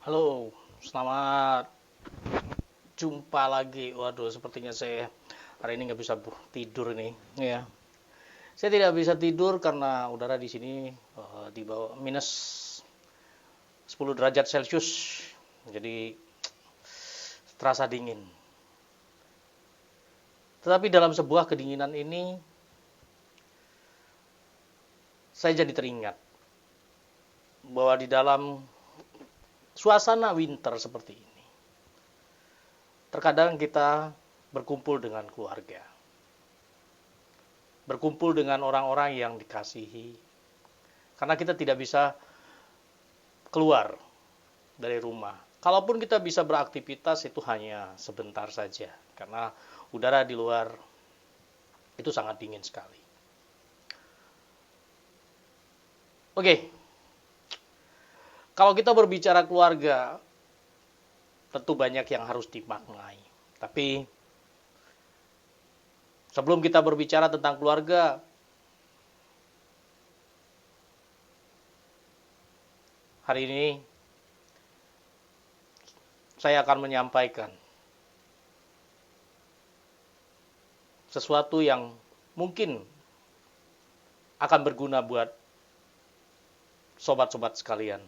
Halo, selamat jumpa lagi. Waduh, sepertinya saya hari ini nggak bisa tidur nih. Ya, saya tidak bisa tidur karena udara di sini di bawah minus 10 derajat Celcius. Jadi terasa dingin. Tetapi dalam sebuah kedinginan ini, saya jadi teringat bahwa di dalam suasana winter seperti ini, terkadang kita berkumpul dengan keluarga, berkumpul dengan orang-orang yang dikasihi, karena kita tidak bisa keluar dari rumah. Kalaupun kita bisa beraktivitas itu hanya sebentar saja karena udara di luar itu sangat dingin sekali. Oke, kalau kita berbicara keluarga tentu banyak yang harus dimaknai. Tapi sebelum kita berbicara tentang keluarga, hari ini saya akan menyampaikan sesuatu yang mungkin akan berguna buat sobat-sobat sekalian.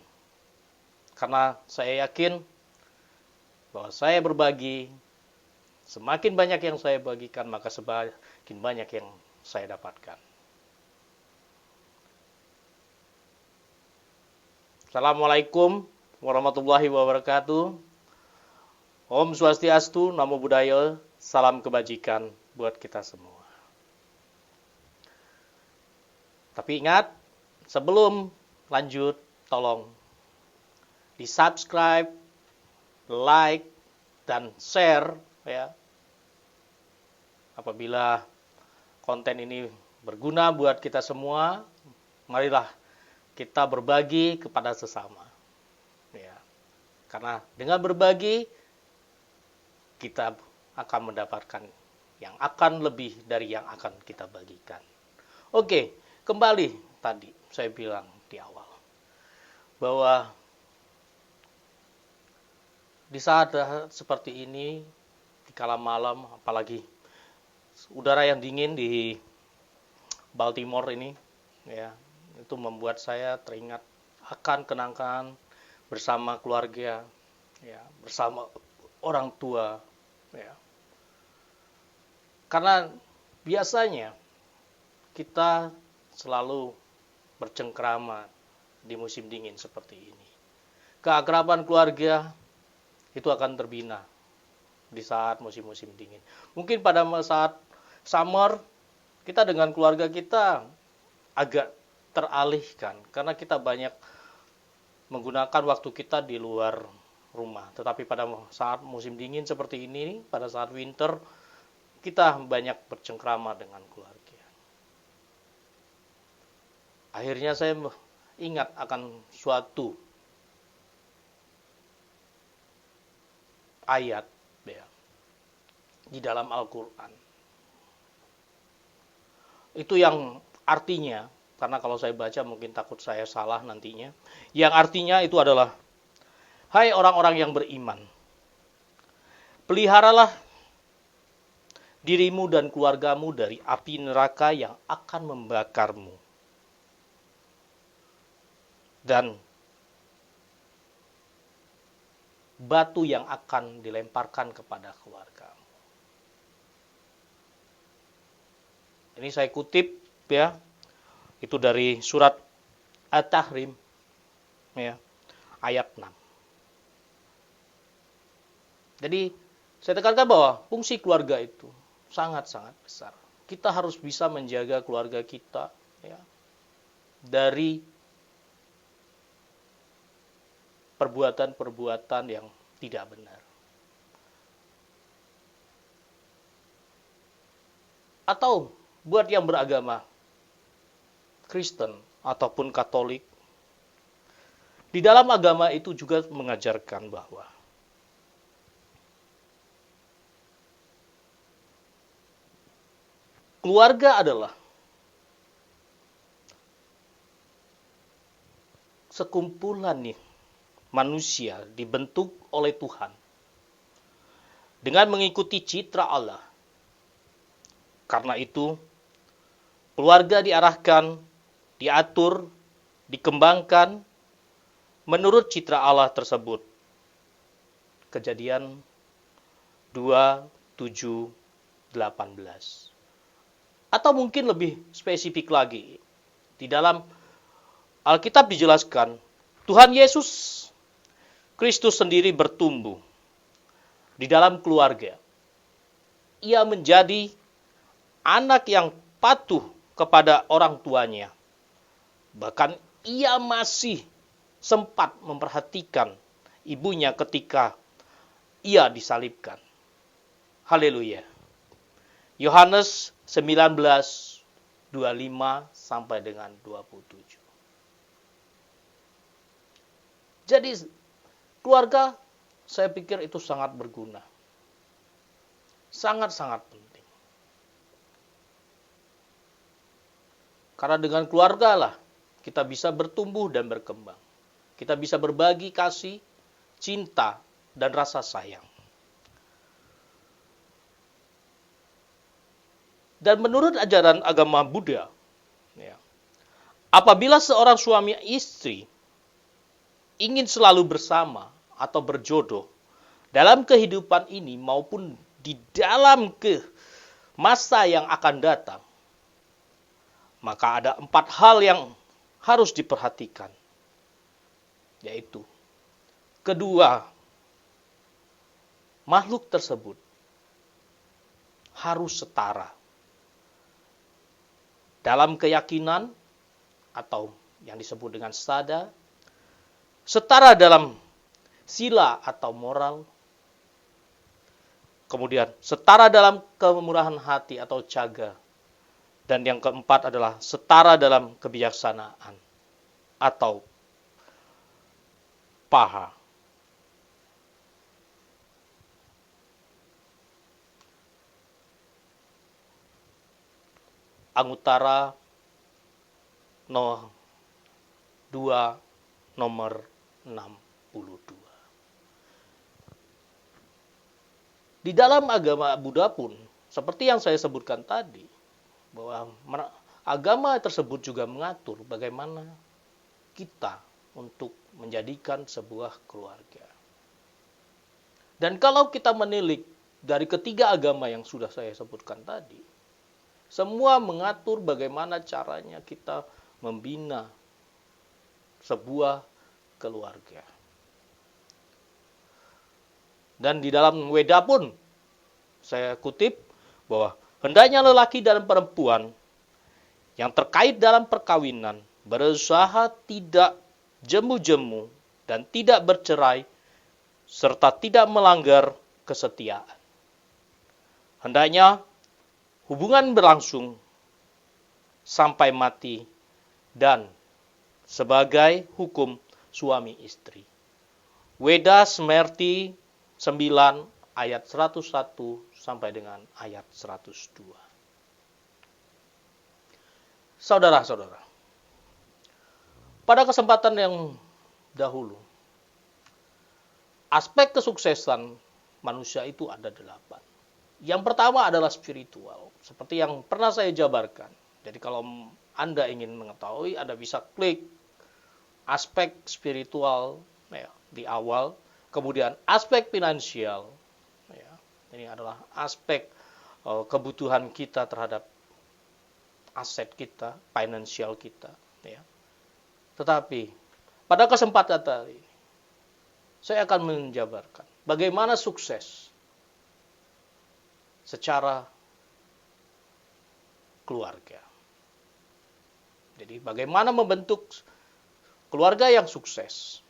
Karena saya yakin bahwa saya berbagi, semakin banyak yang saya bagikan, maka semakin banyak yang saya dapatkan. Assalamualaikum warahmatullahi wabarakatuh. Om Swastiastu, Namo Buddhaya, salam kebajikan buat kita semua. Tapi ingat, sebelum lanjut, tolong di-subscribe, like, dan share ya. Apabila konten ini berguna buat kita semua, marilah kita berbagi kepada sesama. Ya. Karena dengan berbagi kita akan mendapatkan yang akan lebih dari yang akan kita bagikan. Oke, kembali tadi saya bilang di awal bahwa di saat seperti ini, di kala malam, apalagi udara yang dingin di Baltimore ini, ya, itu membuat saya teringat akan kenangan bersama keluarga, ya, bersama orang tua, ya. Karena biasanya kita selalu bercengkrama di musim dingin seperti ini. Keakraban keluarga itu akan terbina di saat musim-musim dingin. Mungkin pada saat summer kita dengan keluarga kita agak teralihkan karena kita banyak menggunakan waktu kita di luar rumah. Tetapi pada saat musim dingin seperti ini, pada saat winter, kita banyak bercengkrama dengan keluarga. Akhirnya saya ingat akan suatu ayat ya, di dalam Al-Quran. Itu yang artinya, karena kalau saya baca mungkin takut saya salah nantinya, yang artinya itu adalah, hai orang-orang yang beriman, peliharalah dirimu dan keluargamu dari api neraka yang akan membakarmu. Dan batu yang akan dilemparkan kepada keluarga. Ini saya kutip ya, itu dari surat At-Tahrim ya, ayat 6. Jadi saya tekankan bahwa fungsi keluarga itu sangat-sangat besar. Kita harus bisa menjaga keluarga kita ya, dari perbuatan-perbuatan yang tidak benar. Atau buat yang beragama Kristen ataupun Katolik, di dalam agama itu juga mengajarkan bahwa keluarga adalah sekumpulan nih manusia dibentuk oleh Tuhan dengan mengikuti citra Allah. Karena itu, keluarga diarahkan, diatur, dikembangkan menurut citra Allah tersebut. Kejadian 2:7-18. Atau mungkin lebih spesifik lagi, di dalam Alkitab dijelaskan, Tuhan Yesus Kristus sendiri bertumbuh di dalam keluarga. Ia menjadi anak yang patuh kepada orang tuanya. Bahkan ia masih sempat memperhatikan ibunya ketika ia disalibkan. Haleluya. Yohanes 19:25 sampai dengan 27. Jadi keluarga, saya pikir itu sangat berguna. Sangat-sangat penting. Karena dengan keluarga lah kita bisa bertumbuh dan berkembang. Kita bisa berbagi kasih, cinta, dan rasa sayang. Dan menurut ajaran agama Buddha, apabila seorang suami istri ingin selalu bersama atau berjodoh dalam kehidupan ini maupun di dalam masa yang akan datang, maka ada 4 hal yang harus diperhatikan. Yaitu, kedua, makhluk tersebut harus setara dalam keyakinan atau yang disebut dengan sada, setara dalam sila atau moral, kemudian setara dalam kemurahan hati atau caga, dan yang keempat adalah setara dalam kebijaksanaan atau paha. Anggutara 2 nomor 62. Di dalam agama Buddha pun, seperti yang saya sebutkan tadi, bahwa agama tersebut juga mengatur bagaimana kita untuk menjadikan sebuah keluarga. Dan kalau kita menilik dari ketiga agama yang sudah saya sebutkan tadi, semua mengatur bagaimana caranya kita membina sebuah keluarga. Dan di dalam Weda pun saya kutip bahwa hendaknya lelaki dan perempuan yang terkait dalam perkawinan berusaha tidak jemu-jemu dan tidak bercerai serta tidak melanggar kesetiaan. Hendaknya hubungan berlangsung sampai mati dan sebagai hukum suami istri. Weda Smriti 9 ayat 101 sampai dengan ayat 102. Saudara-saudara, pada kesempatan yang dahulu, aspek kesuksesan manusia itu ada 8. Yang pertama adalah spiritual, seperti yang pernah saya jabarkan. Jadi kalau Anda ingin mengetahui, Anda bisa klik aspek spiritual di awal. Kemudian aspek finansial, ini adalah aspek kebutuhan kita terhadap aset kita, finansial kita. Tetapi pada kesempatan kali ini, saya akan menjabarkan bagaimana sukses secara keluarga. Jadi bagaimana membentuk keluarga yang sukses.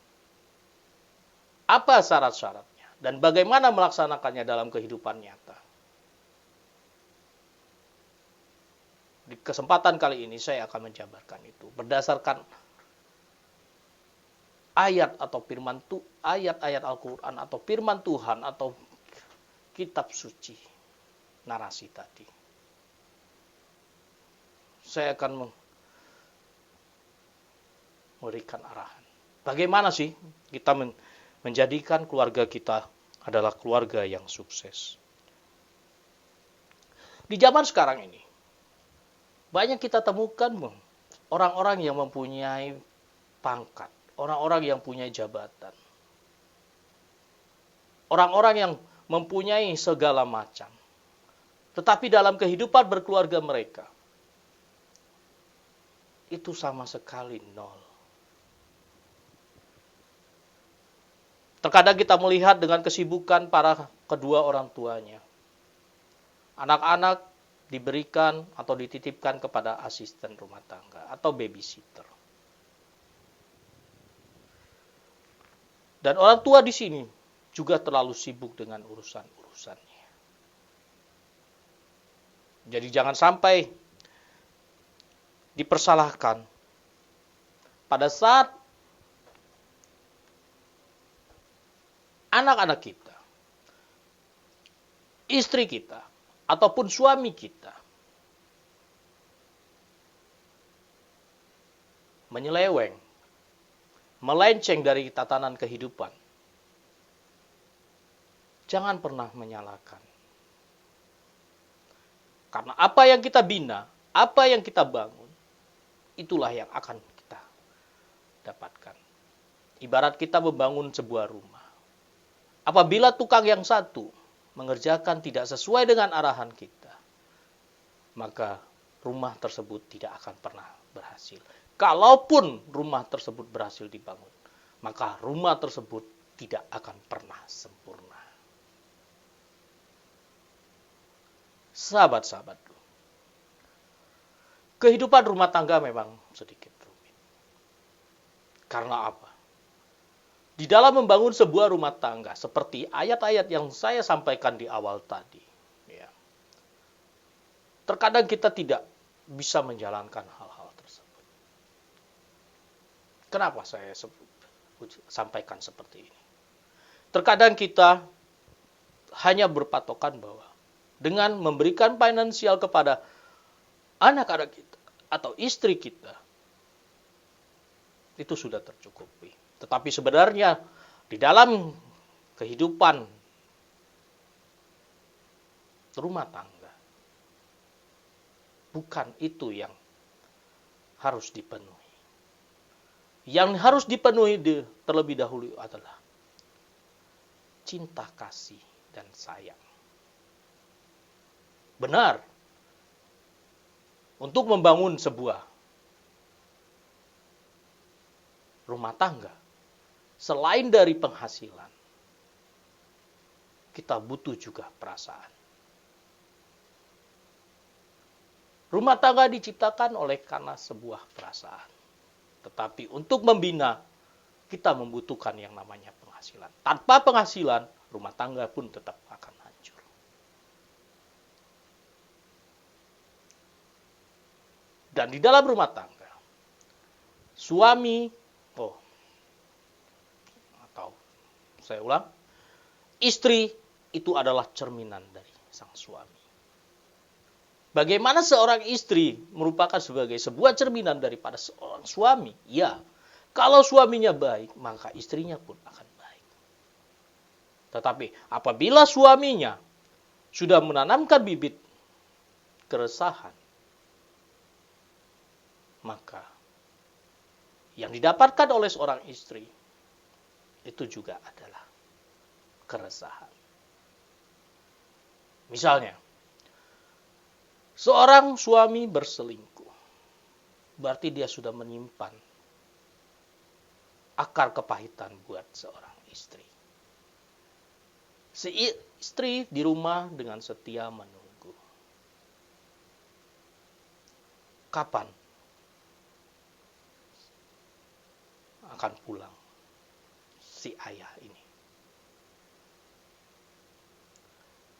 Apa syarat-syaratnya dan bagaimana melaksanakannya dalam kehidupan nyata. Di kesempatan kali ini saya akan menjabarkan itu berdasarkan ayat atau ayat-ayat Al-Qur'an atau firman Tuhan atau kitab suci narasi tadi. Saya akan memberikan arahan Bagaimana sih kita menjadikan keluarga kita adalah keluarga yang sukses? Di zaman sekarang ini, banyak kita temukan orang-orang yang mempunyai pangkat, orang-orang yang punya jabatan, orang-orang yang mempunyai segala macam. Tetapi dalam kehidupan berkeluarga mereka, itu sama sekali nol. Terkadang kita melihat dengan kesibukan para kedua orang tuanya. Anak-anak diberikan atau dititipkan kepada asisten rumah tangga atau babysitter. Dan orang tua di sini juga terlalu sibuk dengan urusan-urusannya. Jadi jangan sampai dipersalahkan pada saat anak-anak kita, istri kita, ataupun suami kita menyeleweng, melenceng dari tatanan kehidupan. Jangan pernah menyalahkan. Karena apa yang kita bina, apa yang kita bangun, itulah yang akan kita dapatkan. Ibarat kita membangun sebuah rumah. Apabila tukang yang satu mengerjakan tidak sesuai dengan arahan kita, maka rumah tersebut tidak akan pernah berhasil. Kalaupun rumah tersebut berhasil dibangun, maka rumah tersebut tidak akan pernah sempurna. Sahabat-sahabatku, kehidupan rumah tangga memang sedikit rumit. Karena apa? Di dalam membangun sebuah rumah tangga, seperti ayat-ayat yang saya sampaikan di awal tadi, ya, terkadang kita tidak bisa menjalankan hal-hal tersebut. Kenapa saya sampaikan seperti ini? Terkadang kita hanya berpatokan bahwa dengan memberikan finansial kepada anak-anak kita atau istri kita, itu sudah tercukupi. Tetapi sebenarnya di dalam kehidupan rumah tangga, bukan itu yang harus dipenuhi. Yang harus dipenuhi terlebih dahulu adalah cinta kasih dan sayang. Benar, untuk membangun sebuah rumah tangga, selain dari penghasilan, kita butuh juga perasaan. Rumah tangga diciptakan oleh karena sebuah perasaan. Tetapi untuk membina, kita membutuhkan yang namanya penghasilan. Tanpa penghasilan, rumah tangga pun tetap akan hancur. Dan di dalam rumah tangga, suami, saya ulang, istri itu adalah cerminan dari sang suami. Bagaimana seorang istri merupakan sebagai sebuah cerminan daripada seorang suami? Ya, kalau suaminya baik, maka istrinya pun akan baik. Tetapi apabila suaminya sudah menanamkan bibit keresahan, maka yang didapatkan oleh seorang istri itu juga adalah keresahan. Misalnya, seorang suami berselingkuh, berarti dia sudah menyimpan akar kepahitan buat seorang istri. Si istri di rumah dengan setia menunggu. Kapan akan pulang si ayah ini?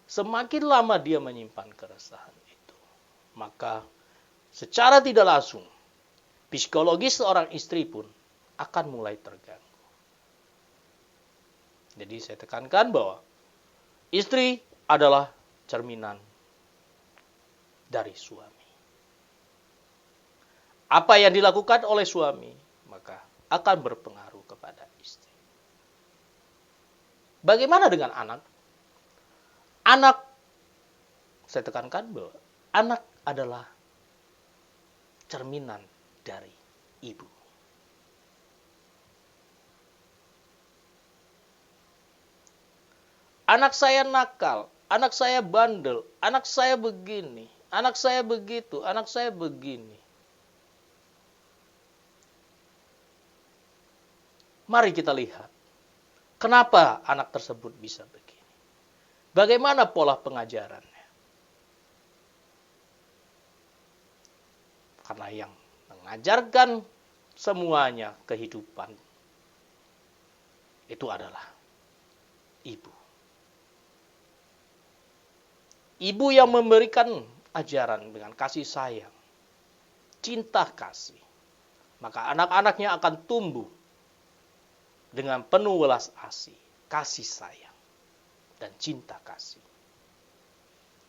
Semakin lama dia menyimpan keresahan itu, maka secara tidak langsung psikologis seorang istri pun akan mulai terganggu. Jadi saya tekankan bahwa istri adalah cerminan dari suami. Apa yang dilakukan oleh suami, maka akan berpengaruh kepada istri. Bagaimana dengan anak? Anak, saya tekankan bahwa anak adalah cerminan dari ibu. Anak saya nakal, anak saya bandel, anak saya begini, anak saya begitu, anak saya begini. Mari kita lihat, kenapa anak tersebut bisa begini. Bagaimana pola pengajarannya? Karena yang mengajarkan semuanya kehidupan itu adalah ibu. Ibu yang memberikan ajaran dengan kasih sayang, cinta kasih. Maka anak-anaknya akan tumbuh dengan penuh welas asih, kasih sayang, dan cinta kasih.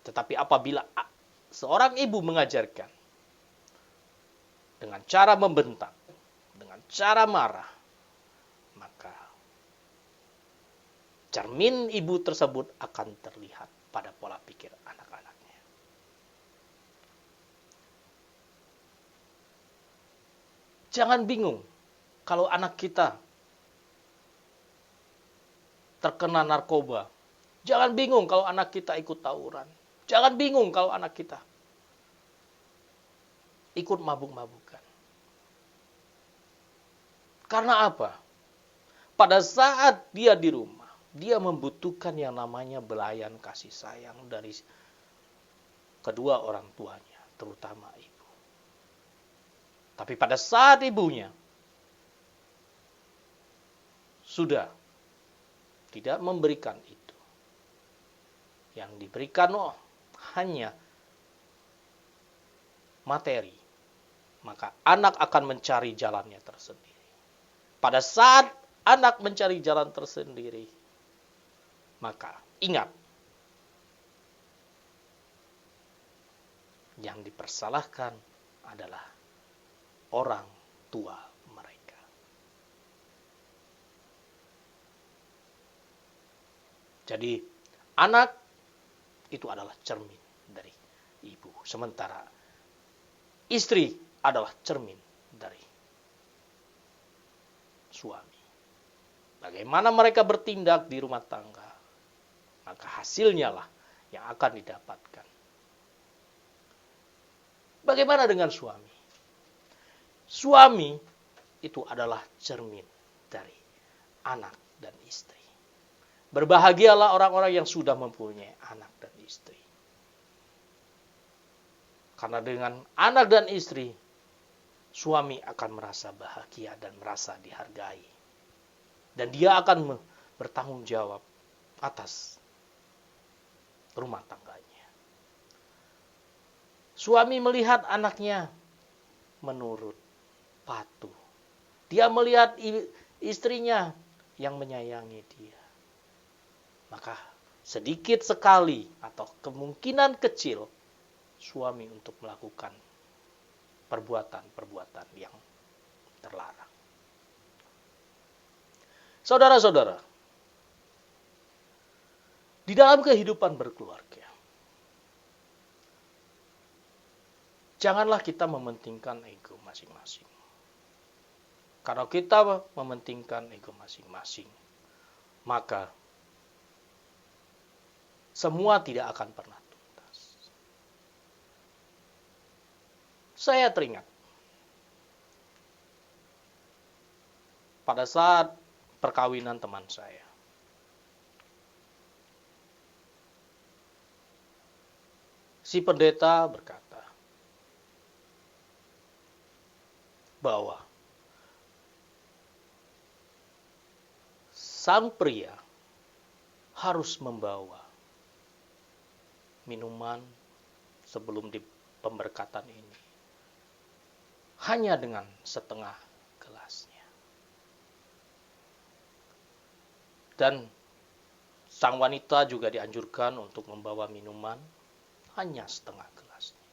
Tetapi apabila seorang ibu mengajarkan dengan cara membentak, dengan cara marah, maka cermin ibu tersebut akan terlihat pada pola pikir anak-anaknya. Jangan bingung kalau anak kita terkena narkoba. Jangan bingung kalau anak kita ikut tawuran. Jangan bingung kalau anak kita ikut mabuk-mabukan. Karena apa? Pada saat dia di rumah, dia membutuhkan yang namanya belayan kasih sayang dari kedua orang tuanya, terutama ibu. Tapi pada saat ibunya sudah tidak memberikan itu, yang diberikan hanya materi, maka anak akan mencari jalannya tersendiri. Pada saat anak mencari jalan tersendiri, maka ingat, yang dipersalahkan adalah orang tua mereka. Jadi, anak itu adalah cermin dari ibu. Sementara istri adalah cermin dari suami. Bagaimana mereka bertindak di rumah tangga, maka hasilnya lah yang akan didapatkan. Bagaimana dengan suami? Suami itu adalah cermin dari anak dan istri. Berbahagialah orang-orang yang sudah mempunyai anak dan istri. Karena dengan anak dan istri, suami akan merasa bahagia dan merasa dihargai. Dan dia akan bertanggung jawab atas rumah tangganya. Suami melihat anaknya menurut, patuh. Dia melihat istrinya yang menyayangi dia. Maka sedikit sekali atau kemungkinan kecil suami untuk melakukan perbuatan-perbuatan yang terlarang. Saudara-saudara, di dalam kehidupan berkeluarga, janganlah kita mementingkan ego masing-masing. Kalau kita mementingkan ego masing-masing, maka semua tidak akan pernah tuntas. Saya teringat pada saat perkawinan teman saya. Si pendeta berkata bahwa sang pria harus membawa minuman sebelum di pemberkatan ini hanya dengan setengah gelasnya. Dan sang wanita juga dianjurkan untuk membawa minuman hanya setengah gelasnya.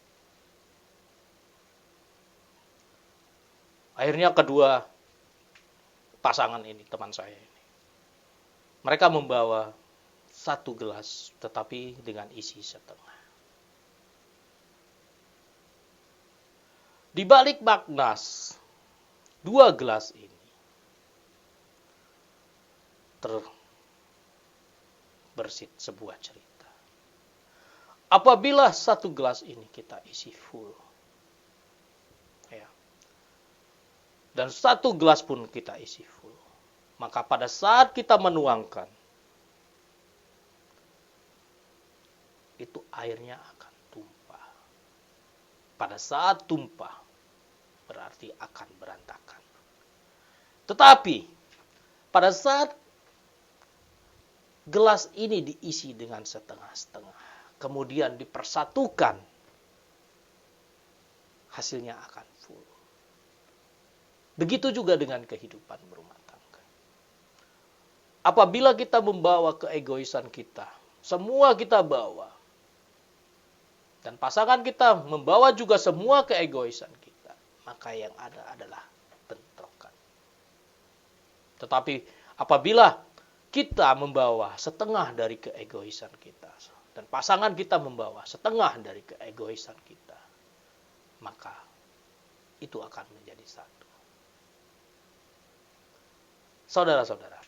Akhirnya kedua pasangan ini, teman saya ini. Mereka membawa satu gelas, tetapi dengan isi setengah. Di balik makna dua gelas ini, terbersit sebuah cerita. Apabila satu gelas ini kita isi full, ya, dan satu gelas pun kita isi full, maka pada saat kita menuangkan, itu airnya akan tumpah. Pada saat tumpah, berarti akan berantakan. Tetapi, pada saat gelas ini diisi dengan setengah-setengah, kemudian dipersatukan, hasilnya akan full. Begitu juga dengan kehidupan berumah tangga. Apabila kita membawa keegoisan kita, semua kita bawa, dan pasangan kita membawa juga semua keegoisan kita, maka yang ada adalah bentrokan. Tetapi apabila kita membawa setengah dari keegoisan kita, dan pasangan kita membawa setengah dari keegoisan kita, maka itu akan menjadi satu. Saudara-saudara,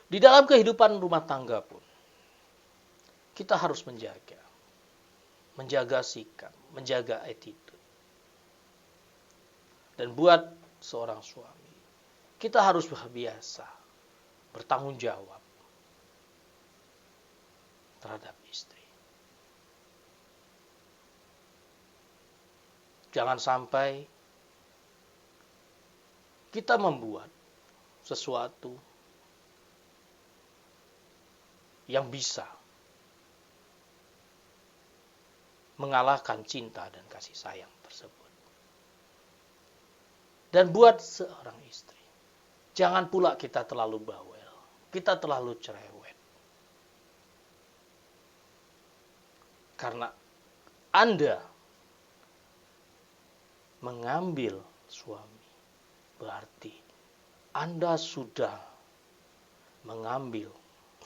di dalam kehidupan rumah tangga pun, kita harus menjaga sikap, menjaga attitude. Dan buat seorang suami, kita harus biasa bertanggung jawab terhadap istri. Jangan sampai kita membuat sesuatu yang bisa mengalahkan cinta dan kasih sayang tersebut. Dan buat seorang istri, jangan pula kita terlalu bawel, kita terlalu cerewet. Karena Anda mengambil suami, berarti Anda sudah mengambil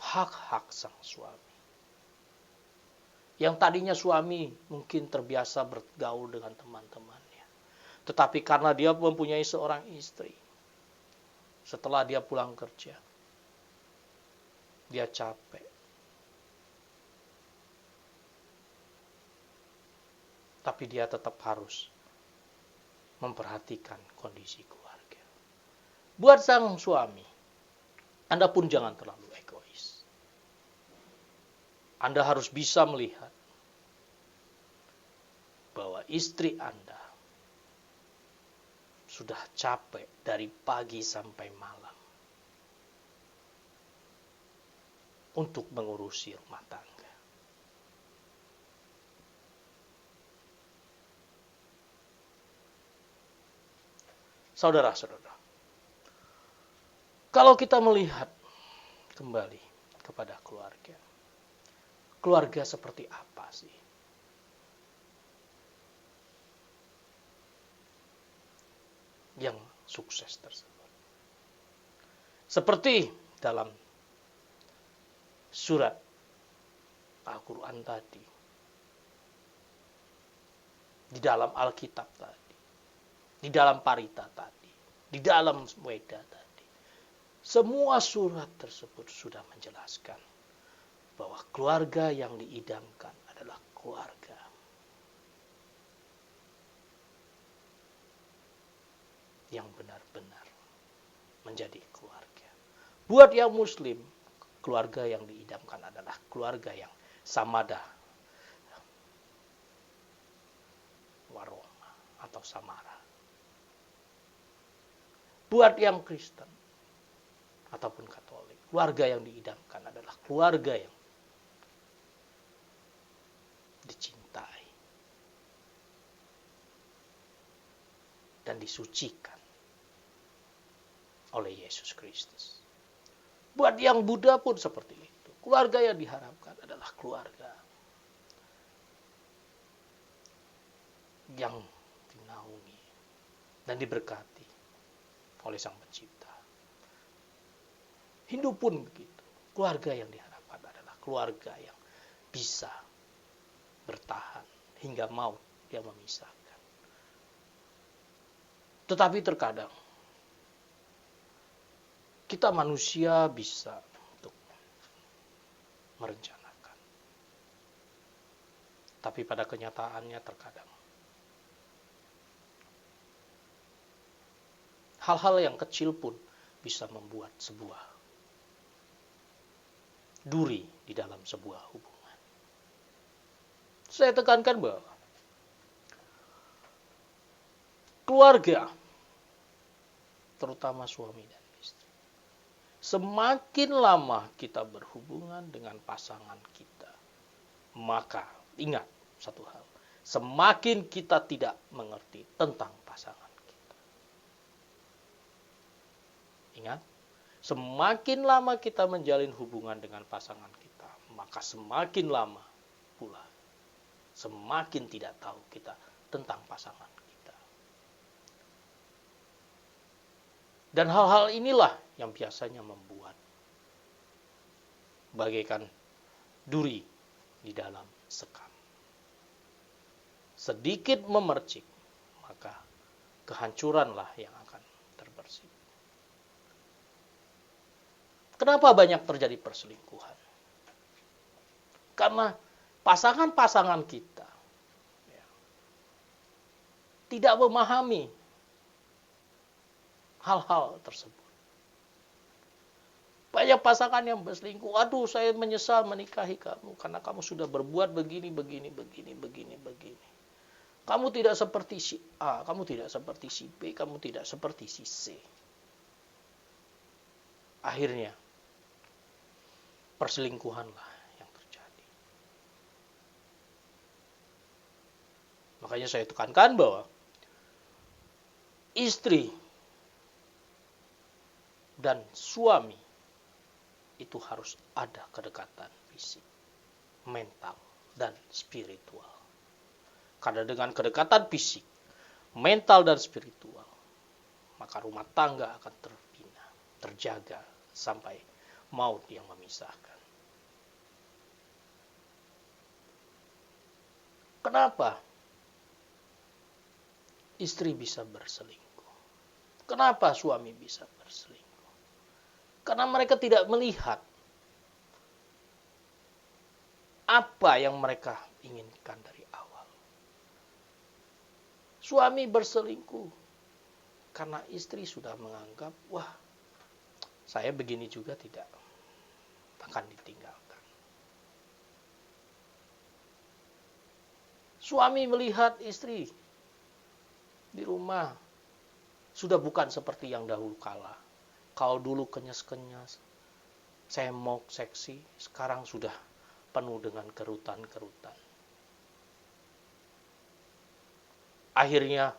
hak-hak sang suami. Yang tadinya suami mungkin terbiasa bergaul dengan teman-temannya. Tetapi karena dia mempunyai seorang istri, setelah dia pulang kerja, dia capek. Tapi dia tetap harus memperhatikan kondisi keluarga. Buat sang suami, Anda pun jangan terlalu egois. Anda harus bisa melihat bahwa istri Anda sudah capek dari pagi sampai malam untuk mengurusi rumah tangga. Saudara-saudara, kalau kita melihat kembali kepada keluarga, keluarga seperti apa sih? Yang sukses tersebut. Seperti dalam surat Al-Quran tadi, di dalam Alkitab tadi, di dalam Parita tadi, di dalam Weda tadi. Semua surat tersebut sudah menjelaskan bahwa keluarga yang diidamkan adalah keluarga yang benar-benar menjadi keluarga. Buat yang muslim, keluarga yang diidamkan adalah keluarga yang samadah, waroma atau samara. Buat yang Kristen ataupun Katolik, keluarga yang diidamkan adalah keluarga yang dicintai dan disucikan oleh Yesus Kristus. Buat yang Buddha pun seperti itu. Keluarga yang diharapkan adalah keluarga yang dinaungi dan diberkati oleh Sang Pencipta. Hindu pun begitu. Keluarga yang diharapkan adalah keluarga yang bisa bertahan hingga maut yang memisahkan. Tetapi terkadang kita manusia bisa untuk merencanakan. Tapi pada kenyataannya terkadang hal-hal yang kecil pun bisa membuat sebuah duri di dalam sebuah hubungan. Saya tekankan bahwa keluarga, terutama suami dan istri, semakin lama kita berhubungan dengan pasangan kita, maka ingat satu hal, semakin kita tidak mengerti tentang pasangan kita. Ingat, semakin lama kita menjalin hubungan dengan pasangan kita, maka semakin lama pula semakin tidak tahu kita tentang pasangan kita. Dan hal-hal inilah yang biasanya membuat bagaikan duri di dalam sekam. Sedikit memercik, maka kehancuranlah yang akan terbersih. Kenapa banyak terjadi perselingkuhan? Karena pasangan-pasangan kita tidak memahami hal-hal tersebut. Banyak pasangan yang berselingkuh, aduh saya menyesal menikahi kamu karena kamu sudah berbuat begini. Kamu tidak seperti si A, kamu tidak seperti si B, kamu tidak seperti si C. Akhirnya perselingkuhanlah yang terjadi. Makanya saya tekankan bahwa istri dan suami itu harus ada kedekatan fisik, mental, dan spiritual. Karena dengan kedekatan fisik, mental, dan spiritual, maka rumah tangga akan terbina, terjaga sampai maut yang memisahkan. Kenapa istri bisa berselingkuh? Kenapa suami bisa berselingkuh? Karena mereka tidak melihat apa yang mereka inginkan dari awal. Suami berselingkuh karena istri sudah menganggap, wah, saya begini juga tidak akan ditinggalkan. Suami melihat istri di rumah sudah bukan seperti yang dahulu kala. Kalau dulu kenyas-kenyas, semok, seksi, sekarang sudah penuh dengan kerutan-kerutan. Akhirnya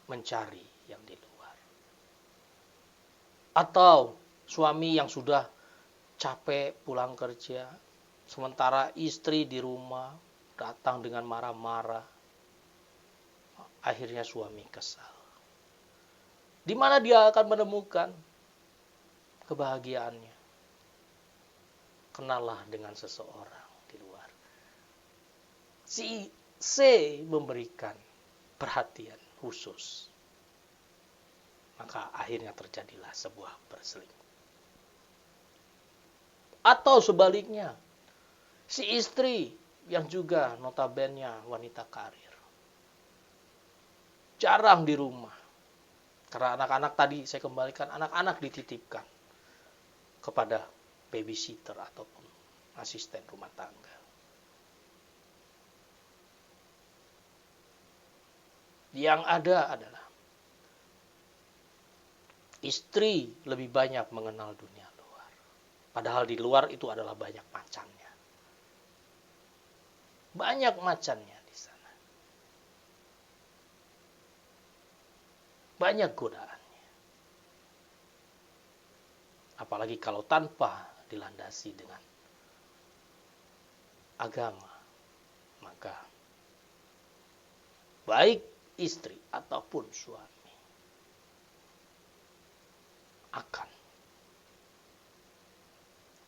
mencari yang di luar. Atau suami yang sudah capek pulang kerja, sementara istri di rumah datang dengan marah-marah. Akhirnya suami kesal. Di mana dia akan menemukan kebahagiaannya? Kenalah dengan seseorang di luar. Si C memberikan perhatian khusus. Maka akhirnya terjadilah sebuah perselingkuhan. Atau sebaliknya, si istri yang juga notabene wanita karir, jarang di rumah. Karena anak-anak tadi saya kembalikan, anak-anak dititipkan kepada babysitter ataupun asisten rumah tangga. Yang ada adalah istri lebih banyak mengenal dunia luar. Padahal di luar itu adalah banyak macannya. Banyak macannya di sana. Banyak godaannya. Apalagi kalau tanpa dilandasi dengan agama, maka baik istri ataupun suami akan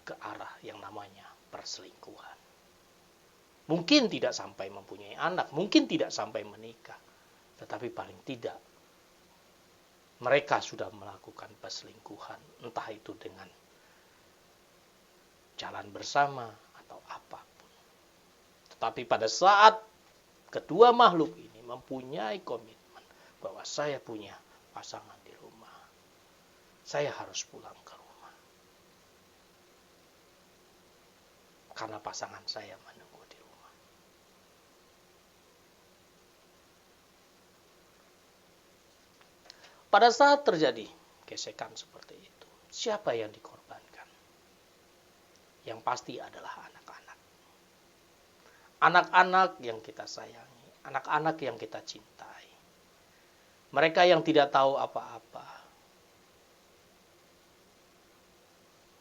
ke arah yang namanya perselingkuhan. Mungkin tidak sampai mempunyai anak, mungkin tidak sampai menikah, tetapi paling tidak mereka sudah melakukan perselingkuhan, entah itu dengan jalan bersama atau apapun. Tetapi pada saat kedua makhluk ini mempunyai komitmen bahwa saya punya pasangan di rumah, saya harus pulang ke rumah karena pasangan saya menunggu di rumah. Pada saat terjadi gesekan seperti itu, siapa yang dikorbankan? Yang pasti adalah anak-anak. Anak-anak yang kita sayangi, anak-anak yang kita cintai. Mereka yang tidak tahu apa-apa.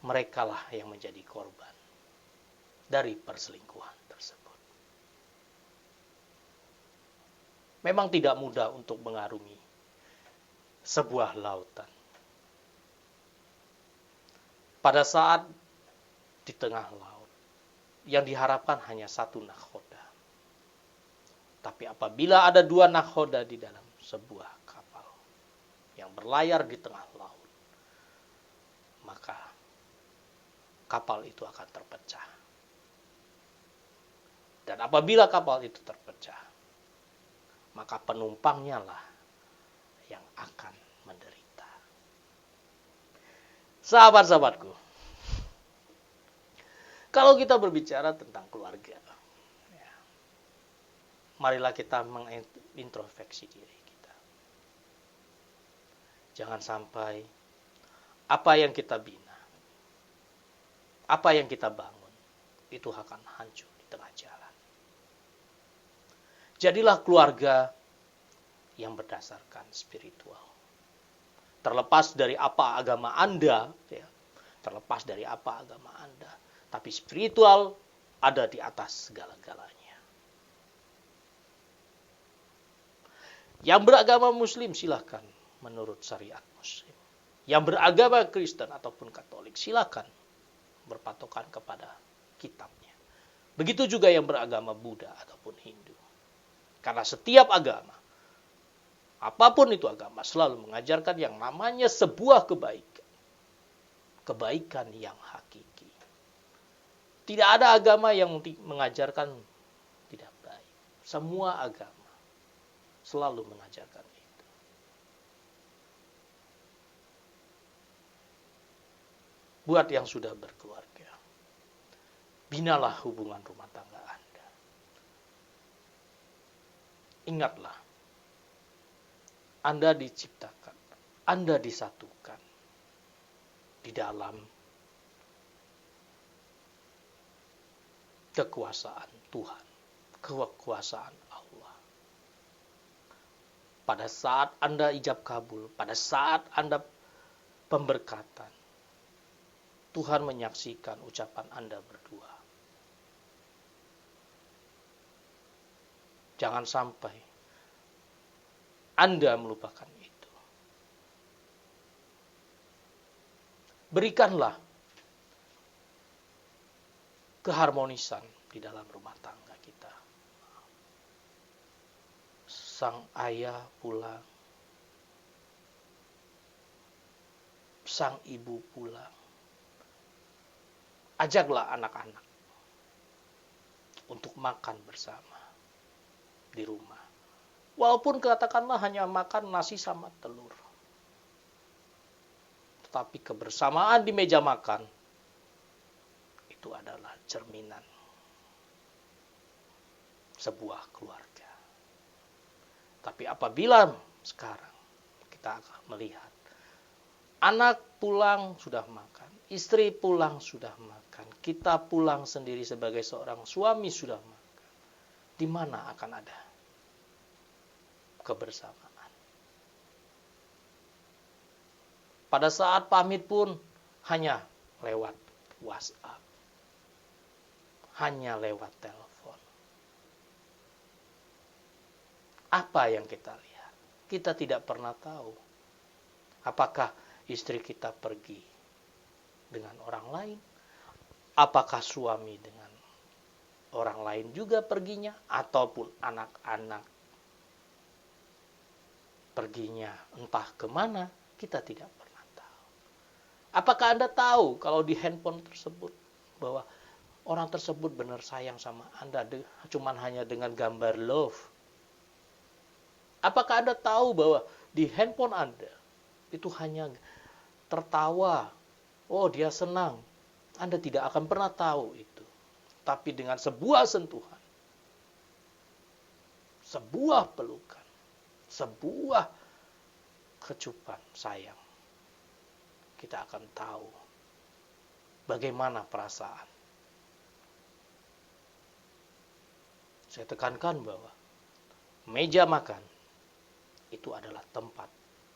Merekalah yang menjadi korban dari perselingkuhan tersebut. Memang tidak mudah untuk mengarungi sebuah lautan. Pada saat di tengah laut, yang diharapkan hanya satu nakhoda. Tapi apabila ada dua nakhoda di dalam sebuah kapal yang berlayar di tengah laut, maka kapal itu akan terpecah. Dan apabila kapal itu terpecah, maka penumpangnya lah yang akan menderita. Sahabat-sahabatku, kalau kita berbicara tentang keluarga, ya, marilah kita mengintrospeksi diri kita. Jangan sampai apa yang kita bina, apa yang kita bangun, itu akan hancur di tengah jalan. Jadilah keluarga yang berdasarkan spiritual. Terlepas dari apa agama Anda, ya, terlepas dari apa agama Anda, tapi spiritual ada di atas segala-galanya. Yang beragama Muslim silakan menurut syariat Muslim. Yang beragama Kristen ataupun Katolik silakan berpatokan kepada kitabnya. Begitu juga yang beragama Buddha ataupun Hindu. Karena setiap agama, apapun itu agama, selalu mengajarkan yang namanya sebuah kebaikan. Kebaikan yang hakiki. Tidak ada agama yang mengajarkan tidak baik. Semua agama selalu mengajarkan itu. Buat yang sudah berkeluarga, binalah hubungan rumah tangga Anda. Ingatlah, Anda diciptakan, Anda disatukan di dalam kekuasaan Tuhan, kekuasaan Allah. Pada saat Anda ijab kabul, pada saat Anda pemberkatan, Tuhan menyaksikan ucapan Anda berdua. Jangan sampai Anda melupakan itu. Berikanlah keharmonisan di dalam rumah tangga kita. Sang ayah pulang, sang ibu pulang. Ajaklah anak-anak untuk makan bersama di rumah. Walaupun katakanlah hanya makan nasi sama telur. Tetapi kebersamaan di meja makan itu adalah cerminan sebuah keluarga. Tapi apabila sekarang kita akan melihat anak pulang sudah makan, istri pulang sudah makan, kita pulang sendiri sebagai seorang suami sudah makan, di mana akan ada kebersamaan? Pada saat pamit pun hanya lewat WhatsApp, hanya lewat telepon. Apa yang kita lihat? Kita tidak pernah tahu. Apakah istri kita pergi dengan orang lain? Apakah suami dengan orang lain juga perginya? Ataupun anak-anak perginya entah kemana? Kita tidak pernah tahu. Apakah Anda tahu kalau di handphone tersebut bahwa orang tersebut benar sayang sama Anda cuman hanya dengan gambar love? Apakah Anda tahu bahwa di handphone Anda itu hanya tertawa, oh dia senang? Anda tidak akan pernah tahu itu. Tapi dengan sebuah sentuhan, sebuah pelukan, sebuah kecupan sayang, kita akan tahu bagaimana perasaan. Saya tekankan bahwa meja makan itu adalah tempat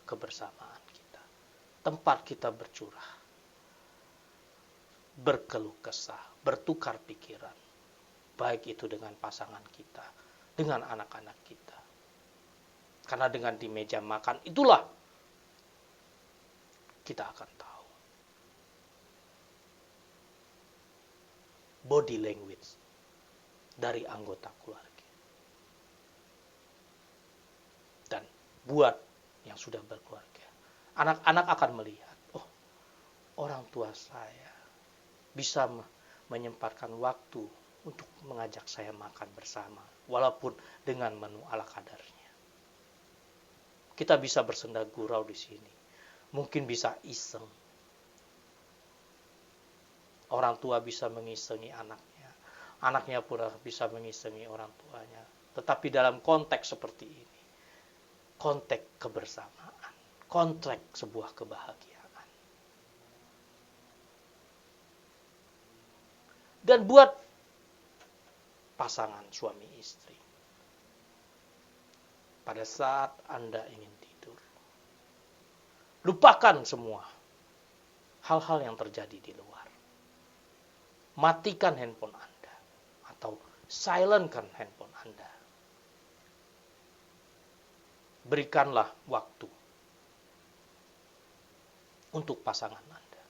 kebersamaan kita. Tempat kita bercurah, berkeluh kesah, bertukar pikiran. Baik itu dengan pasangan kita, dengan anak-anak kita. Karena dengan di meja makan itulah kita akan tahu body language dari anggota keluarga. Dan buat yang sudah berkeluarga, anak-anak akan melihat, oh, orang tua saya bisa menyempatkan waktu untuk mengajak saya makan bersama, walaupun dengan menu ala kadarnya. Kita bisa bersenda gurau di sini. Mungkin bisa iseng. Orang tua bisa mengisengi anaknya. Anaknya pula bisa mengisengi orang tuanya. Tetapi dalam konteks seperti ini, konteks kebersamaan, konteks sebuah kebahagiaan. Dan buat pasangan suami istri, pada saat Anda ingin tidur, lupakan semua hal-hal yang terjadi di luar. Matikan handphone Anda atau silentkan handphone Anda. Berikanlah waktu untuk pasangan Anda.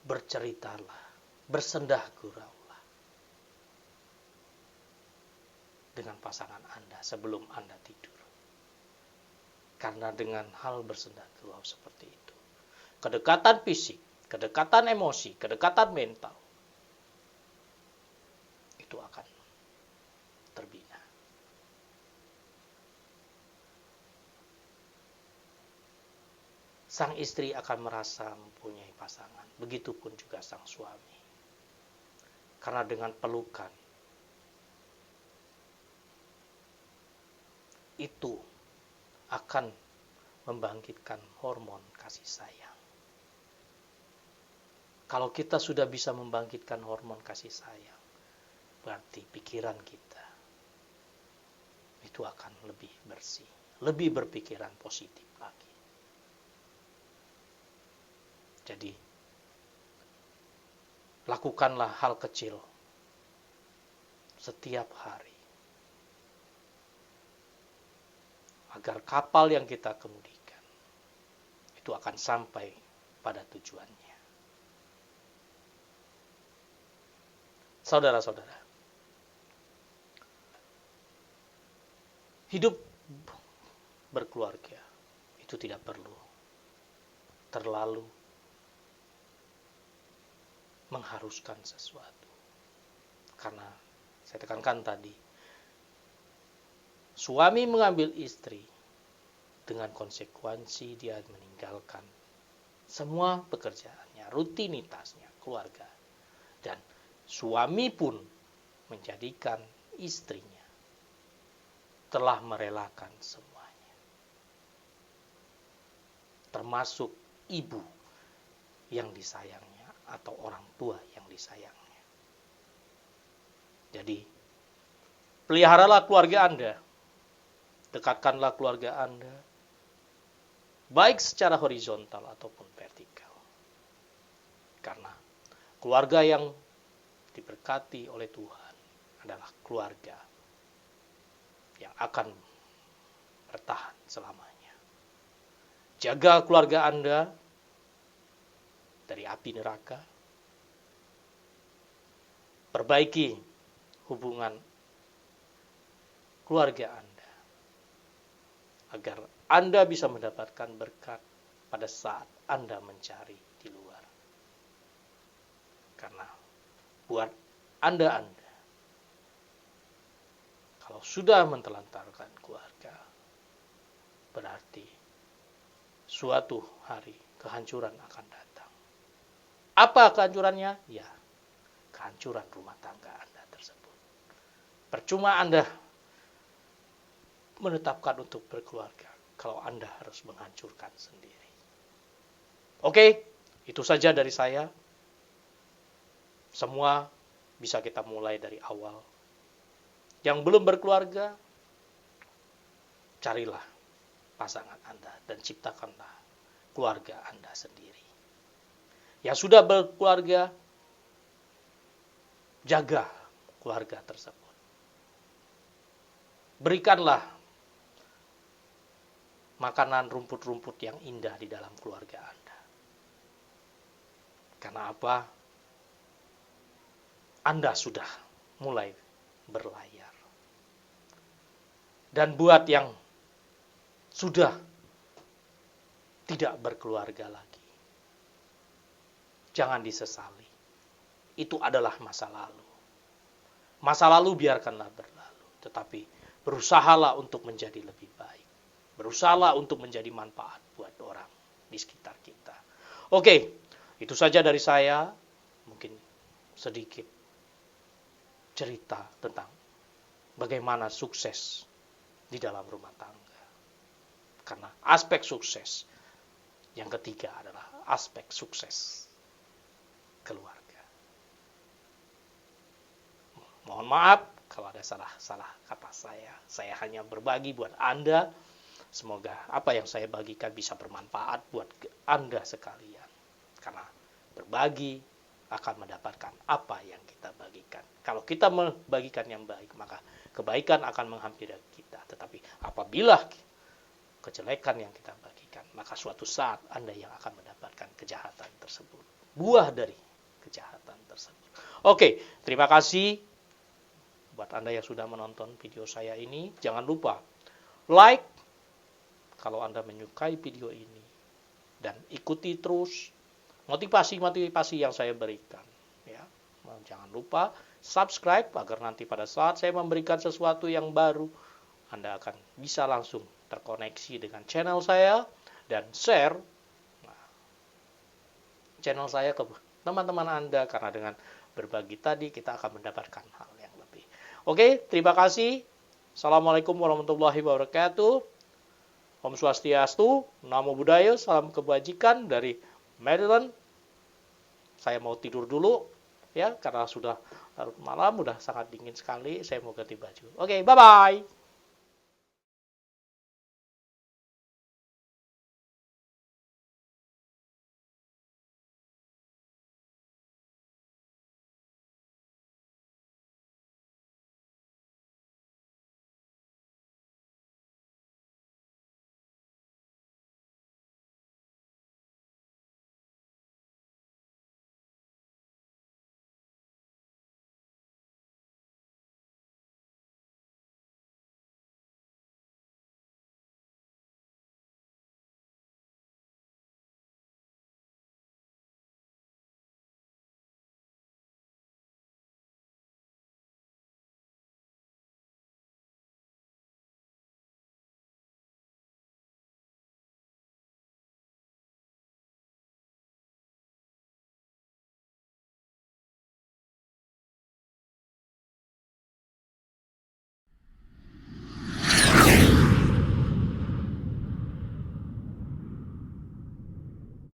Berceritalah, bersendah guraulah dengan pasangan Anda sebelum Anda tidur. Karena dengan hal bersendah gurau seperti itu, kedekatan fisik, kedekatan emosi, kedekatan mental, itu akan terbina. Sang istri akan merasa mempunyai pasangan, begitupun juga sang suami. Karena dengan pelukan, itu akan membangkitkan hormon kasih sayang. Kalau kita sudah bisa membangkitkan hormon kasih sayang, berarti pikiran kita itu akan lebih bersih, lebih berpikiran positif lagi. Jadi, lakukanlah hal kecil setiap hari agar kapal yang kita kemudikan itu akan sampai pada tujuannya. Saudara-saudara, hidup berkeluarga itu tidak perlu terlalu mengharuskan sesuatu. Karena saya tekankan tadi, suami mengambil istri dengan konsekuensi dia meninggalkan semua pekerjaannya, rutinitasnya, keluarga. Dan suami pun menjadikan istrinya telah merelakan semuanya. Termasuk ibu yang disayangnya atau orang tua yang disayangnya. Jadi, peliharalah keluarga Anda. Dekatkanlah keluarga Anda, baik secara horizontal ataupun vertikal. Karena keluarga yang diberkati oleh Tuhan adalah keluarga yang akan bertahan selamanya. Jaga keluarga Anda dari api neraka. Perbaiki hubungan keluarga Anda agar Anda bisa mendapatkan berkat pada saat Anda mencari di luar. Karena buat Anda, kalau sudah mentelantarkan keluarga, berarti suatu hari kehancuran akan datang. Apa kehancurannya? Ya, kehancuran rumah tangga Anda tersebut. Percuma Anda menetapkan untuk berkeluarga kalau Anda harus menghancurkan sendiri. Oke, itu saja dari saya. Semua bisa kita mulai dari awal. Yang belum berkeluarga, carilah pasangan Anda dan ciptakanlah keluarga Anda sendiri. Yang sudah berkeluarga, jaga keluarga tersebut. Berikanlah makanan rumput-rumput yang indah di dalam keluarga Anda. Karena apa? Anda sudah mulai berlayar. Dan buat yang sudah tidak berkeluarga lagi, jangan disesali. Itu adalah masa lalu. Masa lalu biarkanlah berlalu. Tetapi berusahalah untuk menjadi lebih baik. Berusahalah untuk menjadi manfaat buat orang di sekitar kita. Oke, itu saja dari saya. Mungkin sedikit cerita tentang bagaimana sukses di dalam rumah tangga. Karena aspek sukses yang ketiga adalah aspek sukses keluarga. Mohon maaf kalau ada salah kata saya. Saya hanya berbagi buat Anda. Semoga apa yang saya bagikan bisa bermanfaat buat Anda sekalian. Karena berbagi akan mendapatkan apa yang kita bagikan. Kalau kita membagikan yang baik, maka kebaikan akan menghampiri kita. Tetapi apabila kejelekan yang kita bagikan, maka suatu saat Anda yang akan mendapatkan kejahatan tersebut. Buah dari kejahatan tersebut. Oke, terima kasih buat Anda yang sudah menonton video saya ini. Jangan lupa like kalau Anda menyukai video ini. Dan ikuti terus motivasi-motivasi yang saya berikan. Ya, jangan lupa subscribe agar nanti pada saat saya memberikan sesuatu yang baru, Anda akan bisa langsung terkoneksi dengan channel saya dan share channel saya ke teman-teman Anda, karena dengan berbagi tadi kita akan mendapatkan hal yang lebih. Oke, terima kasih. Assalamualaikum warahmatullahi wabarakatuh. Om Swastiastu, Namo Buddhaya, salam kebajikan dari Maryland. Saya mau tidur dulu ya, karena sudah larut malam, udah sangat dingin sekali. Saya mau ganti baju. Oke, bye-bye.